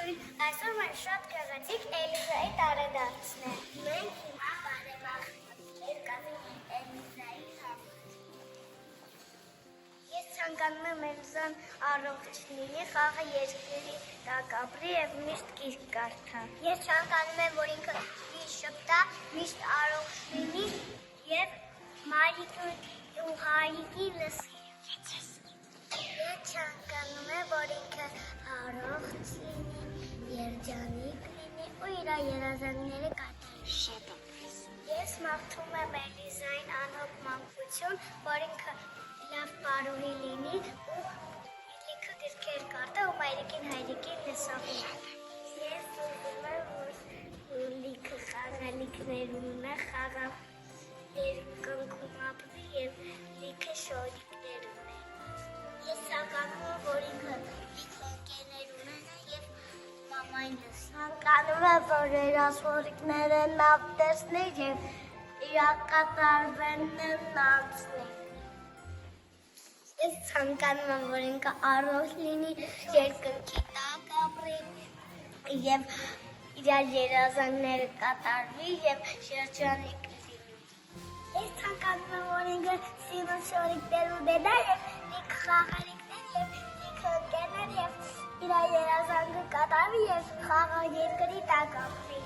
Այսօր մենք շատ գեղեցիկ Էլիզայի տարեդարձն է։ Մենք հիմա բարեբախտներ կանենք Էլիզայի համար։ Ես ցանկանում եմ Էլիզան առողջ լինի, խաղը երկրի տակ ապրի և միշտ գիրք կարդա։ Ես ցանկանում եմ, որ ինքը միշտ շփտա, միշտ առողջ լինի և մայրիկի ու հայրիկի լսի։ Ես ցանկանում եմ, որ ինքը առողջ լինի, երջանիկ լինի ու իր երազանքները կատարի։ Շատ ապրես։ Ես մաղթում եմ Էլիզային անհոգ մանկություն, որ ինքը լավ պարուհի լինի ու լիքը գրքեր կարդա ու մայրիկին հայրիկին լսողի։ Ես ուզում եմ, որ լիքը խաղալիքներ ունենա, խաղա երկնքում ապրի և լիքը շորիկներ ունենա։ Ես ցանկանում եմ, որ ինքը լիքը ընկերներ ունենա և մամային լսի։ Ցանկանում եմ, որ իր ասորիկները լավ տեսնի և իր կատարվելներն անցնի։ Ես ցանկանում եմ, որ ինքը առողջ լինի, երկնքի տակ ապրի և իր երազանքները կատարվի և երջանիկ լինի։ Ես ցանկանում եմ, որ ինքը սիրուն շորիկներ ունենա և լիքը խաղալիքներ և լիքը ընկերներ և իր երազանքը կատարվի և խաղը երկրի տակ ապրի։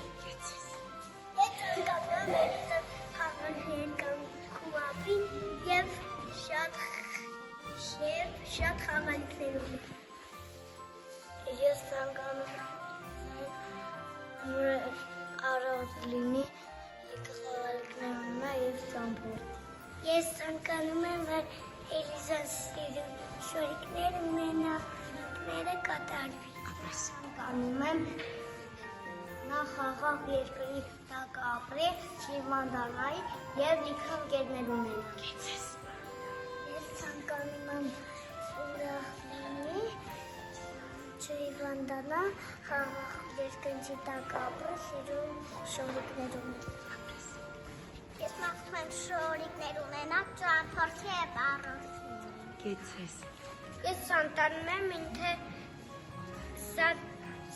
Ես ցանկանում եմ Էլիզան խաղը երկնքում ապրի և շատ խաղալիքներ ունենա։ Ես ցանկանում եմ, որ առողջ լինի, լիքը խաղալիքներ ունենա և ճամփորդի։ Ես ցանկանում եմ, որ Էլիզան սիրուն շորիկներ ունենա, շորիկները կատարվի։ Ես ցանկանում եմ նա խաղաղ երկրի տակ ապրի, հիվանդանայի և լիքը ընկերներ ունենա։ Ես ցանկանում եմ ուրախ լինի, չհիվանդանա, խաղաղ երկրի տակ ապրի, սիրուն շորիկներ ունենա։ Ես մաղթում եմ շորիկներ ունենա, ճամփորդի և առողջ լինի։ Ես ցանկանում եմ ինքը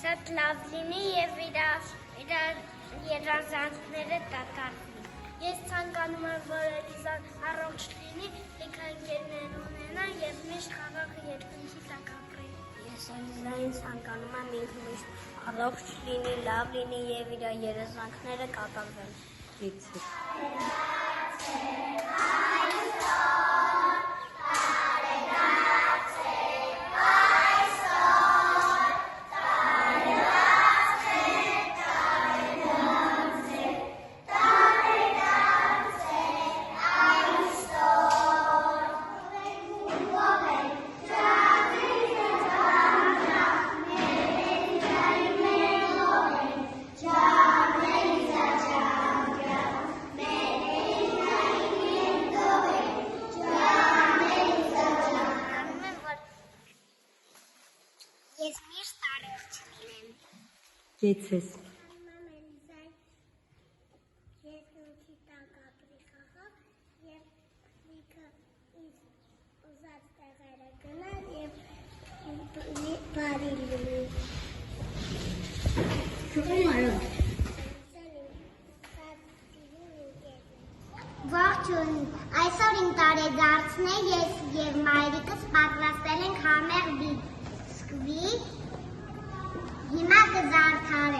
շատ լավ լինի և իր երազանքները կատարվի։ Ես ցանկանում եմ, որ Էլիզան առողջ լինի, լիքը ընկերներ ունենա և միշտ խաղաղ երկնքի տակ ապրի։ Ես Էլիզային ցանկանում եմ ինքը միշտ առողջ լինի, լավ լինի և իր երազանքները կատարվեն։ Ես միշտ առողջ լինեմ։ Եթես։ Երկնքի տակ ապրի խաղաղ և լիքը ուզած տեղերը գնա և բարի լինի։ Ողջույն, այսօր իմ տարեդարձն է, ես և մայրիկս պատրաստել ենք համեղ բիսկվիթ, հիմա կզարդարենք